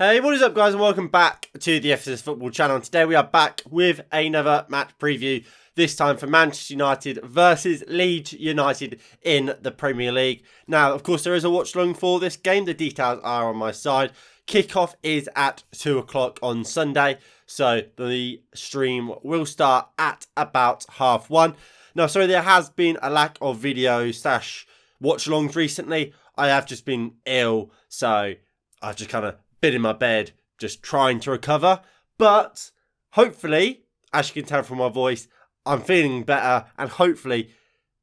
Hey, what is up guys and welcome back to the FCS Football channel. Today we are back with another match preview, this time for Manchester United versus Leeds United in the Premier League. Now, of course, there is a watch along for this game. The details are on my side. Kickoff is at 2 o'clock on Sunday, so the stream will start at about 1:30. Now, sorry, there has been a lack of video / watch alongs recently. I have just been ill, so I've just kind of been in my bed, just trying to recover. But hopefully, as you can tell from my voice, I'm feeling better. And hopefully,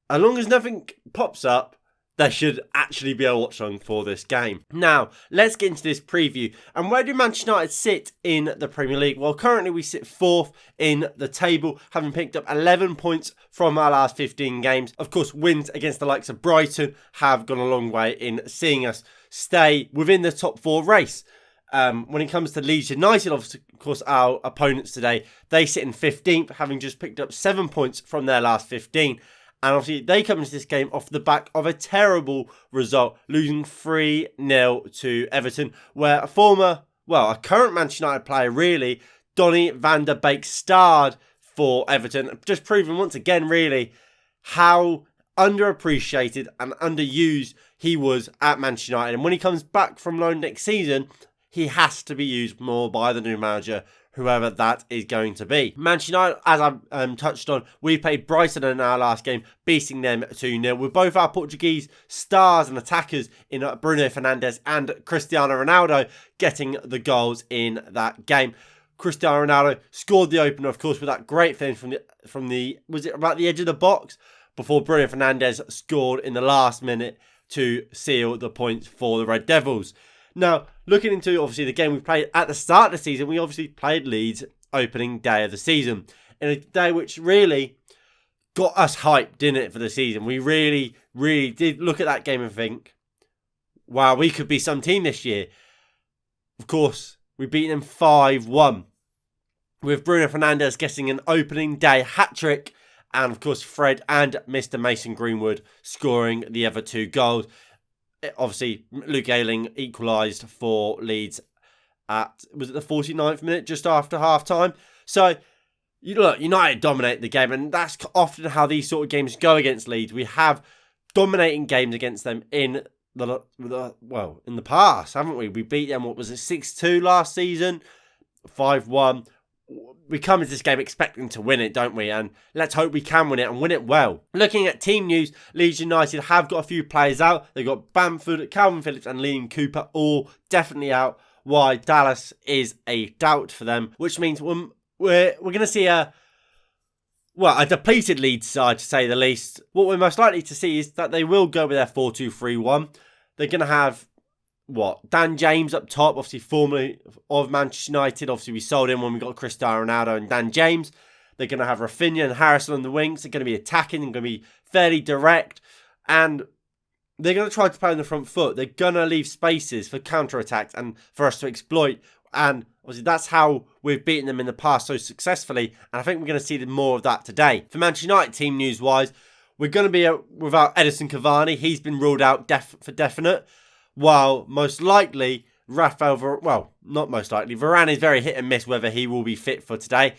as long as nothing pops up, there should actually be a watch along for this game. Now, let's get into this preview. And where do Manchester United sit in the Premier League? Well, currently we sit 4th in the table, having picked up 11 points from our last 15 games. Of course, wins against the likes of Brighton have gone a long way in seeing us stay within the top 4 race. When it comes to Leeds United, obviously, of course, our opponents today, they sit in 15th, having just picked up 7 points from their last 15. And obviously, they come into this game off the back of a terrible result, losing 3-0 to Everton, where a current Manchester United player, really, Donny van der Beek, starred for Everton, just proving once again, really, how underappreciated and underused he was at Manchester United. And when he comes back from loan next season, he has to be used more by the new manager, whoever that is going to be. Manchester United, as I've touched on, we played Brighton in our last game, beating them 2-0, with both our Portuguese stars and attackers in Bruno Fernandes and Cristiano Ronaldo getting the goals in that game. Cristiano Ronaldo scored the opener, of course, with that great finish from the was it about the edge of the box, before Bruno Fernandes scored in the last minute to seal the points for the Red Devils. Now, looking into, obviously, the game we played at the start of the season, we obviously played Leeds opening day of the season. In a day which really got us hyped, didn't it, for the season? We really, really did look at that game and think, wow, we could be some team this year. Of course, we beat them 5-1, with Bruno Fernandes getting an opening day hat-trick, and, of course, Fred and Mr. Mason Greenwood scoring the other 2 goals. Obviously, Luke Ayling equalised for Leeds at, was it the 49th minute, just after half-time? So, look, United dominate the game, and that's often how these sort of games go against Leeds. We have dominating games against them in the past, haven't we? We beat them, 6-2 last season, 5-1. We come into this game expecting to win it, don't we? And let's hope we can win it and win it well. Looking at team news, Leeds United have got a few players out. They've got Bamford, Calvin Phillips and Liam Cooper all definitely out. Why Dallas is a doubt for them, which means we're going to see a depleted Leeds side, to say the least. What we're most likely to see is that they will go with their 4-2-3-1. They're going to have Dan James up top, obviously formerly of Manchester United. Obviously, we sold him when we got Cristiano Ronaldo and Dan James. They're going to have Rafinha and Harrison on the wings. They're going to be attacking and going to be fairly direct. And they're going to try to play on the front foot. They're going to leave spaces for counter-attacks and for us to exploit. And obviously, that's how we've beaten them in the past so successfully. And I think we're going to see more of that today. For Manchester United team news-wise, we're going to be without Edison Cavani. He's been ruled out for definite. While most likely, not most likely, Varane is very hit and miss whether he will be fit for today.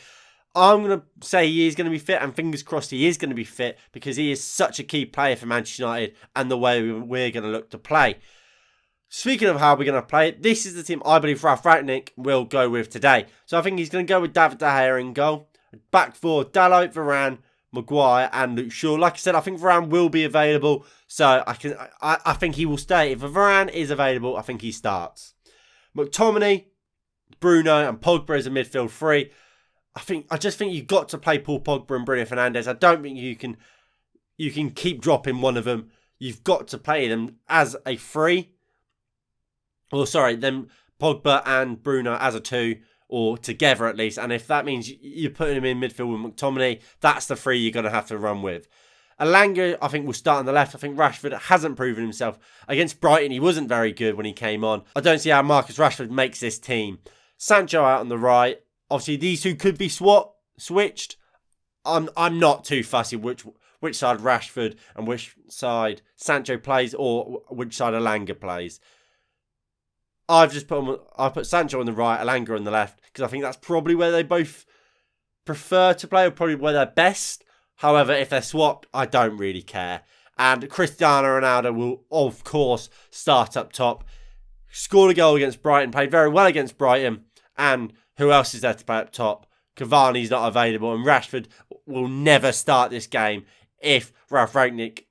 I'm going to say he is going to be fit, and fingers crossed he is going to be fit, because he is such a key player for Manchester United and the way we're going to look to play. Speaking of how we're going to play, this is the team I believe Ralf Rangnick will go with today. So I think he's going to go with David De Gea in goal. Back four, Dalot, Varane, Maguire and Luke Shaw. Like I said, I think Varane will be available, so I think he will stay. If Varane is available, I think he starts. McTominay, Bruno and Pogba as a midfield 3. I just think you've got to play Paul Pogba and Bruno Fernandes. I don't think you can keep dropping one of them. You've got to play them as a 3. Then Pogba and Bruno as a 2. Or together at least. And if that means you're putting him in midfield with McTominay, that's the 3 you're going to have to run with. Alanga, I think, will start on the left. I think Rashford hasn't proven himself. Against Brighton, he wasn't very good when he came on. I don't see how Marcus Rashford makes this team. Sancho out on the right. Obviously, these two could be switched. I'm not too fussy which side Rashford and which side Sancho plays, or which side Alanga plays. I put Sancho on the right, Elanga on the left, because I think that's probably where they both prefer to play, or probably where they're best. However, if they're swapped, I don't really care. And Cristiano Ronaldo will, of course, start up top. Scored a goal against Brighton, played very well against Brighton. And who else is there to play up top? Cavani's not available, and Rashford will never start this game if Ralf Rangnick,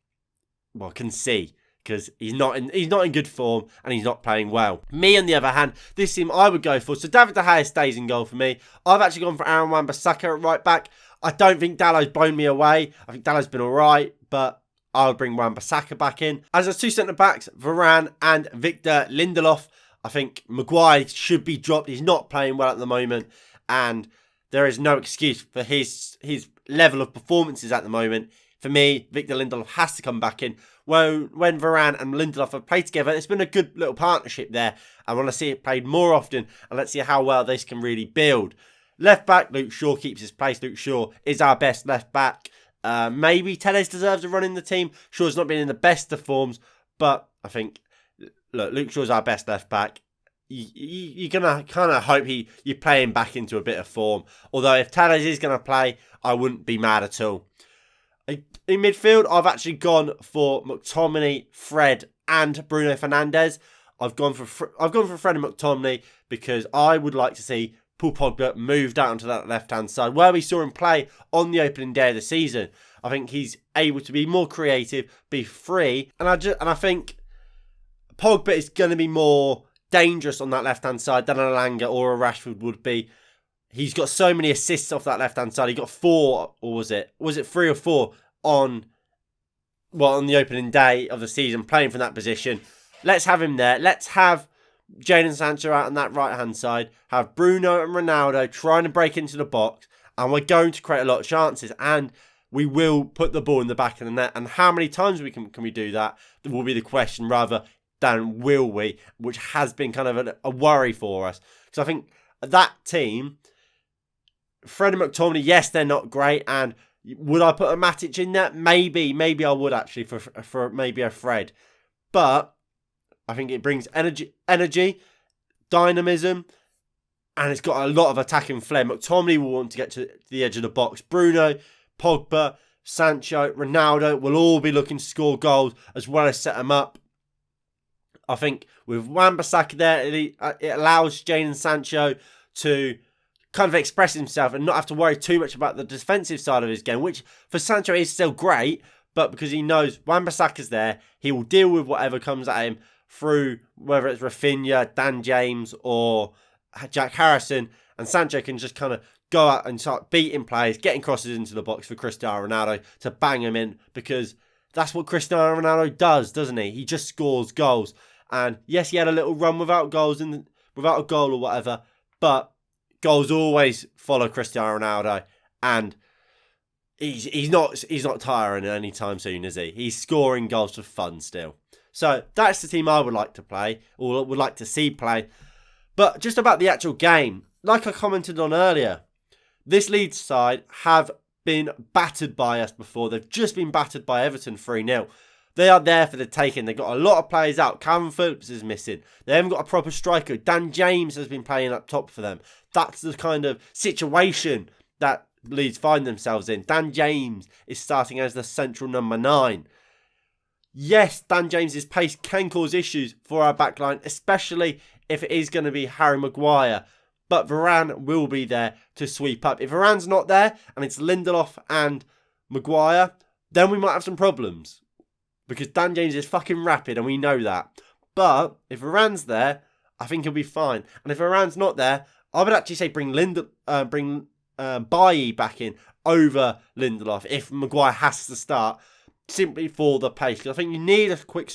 can see, because he's not in good form and he's not playing well. Me, on the other hand, this team I would go for. So David De Gea stays in goal for me. I've actually gone for Aaron Wan-Bissaka at right back. I don't think Dallow's blown me away. I think Dallow's been alright, but I would bring Wan-Bissaka back in. As there's two centre-backs, Varane and Victor Lindelof. I think Maguire should be dropped. He's not playing well at the moment, and there is no excuse for his level of performances at the moment. For me, Victor Lindelof has to come back in. When Varane and Lindelof have played together, it's been a good little partnership there. I want to see it played more often, and let's see how well this can really build. Left back, Luke Shaw keeps his place. Luke Shaw is our best left back. Maybe Telles deserves a run in the team. Shaw's not been in the best of forms, but I think, look, Luke Shaw's our best left back. You're going to kind of hope you play him back into a bit of form. Although if Telles is going to play, I wouldn't be mad at all. In midfield, I've actually gone for McTominay, Fred, and Bruno Fernandes. I've gone for Fred and McTominay because I would like to see Paul Pogba moved out onto that left-hand side, where we saw him play on the opening day of the season. I think he's able to be more creative, be free, and I think Pogba is going to be more dangerous on that left-hand side than a Elanga or a Rashford would be. He's got so many assists off that left-hand side. He got 4, or was it 3 or 4 on the opening day of the season, playing from that position. Let's have him there. Let's have Jadon Sancho out on that right-hand side. Have Bruno and Ronaldo trying to break into the box. And we're going to create a lot of chances. And we will put the ball in the back of the net. And how many times can we do that? That will be the question rather than will we, which has been kind of a worry for us. Because I think that team, Fred and McTominay, yes, they're not great. And would I put a Matic in there? Maybe I would actually for maybe a Fred. But I think it brings energy, dynamism, and it's got a lot of attacking flair. McTominay will want to get to the edge of the box. Bruno, Pogba, Sancho, Ronaldo will all be looking to score goals as well as set them up. I think with Wan-Bissaka there, it allows Jadon Sancho to kind of express himself and not have to worry too much about the defensive side of his game, which for Sancho is still great, but because he knows Wan-Bissaka's there, he will deal with whatever comes at him through whether it's Rafinha, Dan James or Jack Harrison, and Sancho can just kind of go out and start beating players, getting crosses into the box for Cristiano Ronaldo to bang him in, because that's what Cristiano Ronaldo does, doesn't he? He just scores goals. And yes, he had a little run without a goal or whatever, but goals always follow Cristiano Ronaldo, and he's not tiring anytime soon, is he? He's scoring goals for fun still. So that's the team I would like to play, or would like to see play. But just about the actual game, like I commented on earlier, this Leeds side have been battered by us before. They've just been battered by Everton 3-0. They are there for the taking. They've got a lot of players out. Calvin Phillips is missing. They haven't got a proper striker. Dan James has been playing up top for them. That's the kind of situation that Leeds find themselves in. Dan James is starting as the central number 9. Yes, Dan James's pace can cause issues for our backline, especially if it is going to be Harry Maguire. But Varane will be there to sweep up. If Varane's not there and it's Lindelof and Maguire, then we might have some problems. Because Dan James is fucking rapid and we know that. But if Varane's there, I think he'll be fine. And if Varane's not there, I would actually say bring Bailly back in over Lindelof if Maguire has to start, simply for the pace. Because I think you need a quick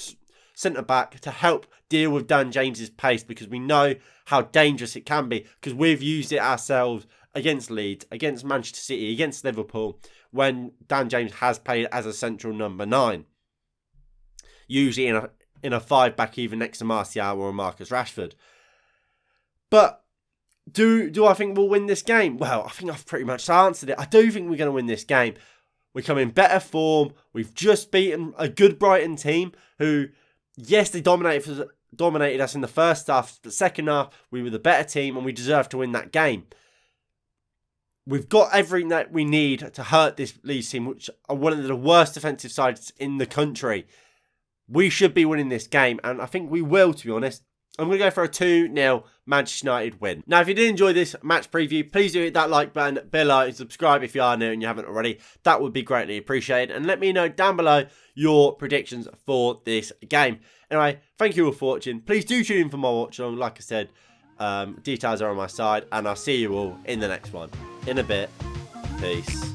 centre-back to help deal with Dan James's pace, because we know how dangerous it can be, because we've used it ourselves against Leeds, against Manchester City, against Liverpool, when Dan James has played as a central number 9. Usually in a 5-back either next to Martial or Marcus Rashford. But do I think we'll win this game? Well, I think I've pretty much answered it. I do think we're going to win this game. We come in better form. We've just beaten a good Brighton team who, yes, they dominated dominated us in the first half. The second half, we were the better team and we deserved to win that game. We've got everything that we need to hurt this Leeds team, which are one of the worst defensive sides in the country. We should be winning this game, and I think we will, to be honest. I'm going to go for a 2-0 Manchester United win. Now, if you did enjoy this match preview, please do hit that like button below and subscribe if you are new and you haven't already. That would be greatly appreciated. And let me know down below your predictions for this game. Anyway, thank you all for watching. Please do tune in for more watch along. Like I said, details are on my side. And I'll see you all in the next one. In a bit. Peace.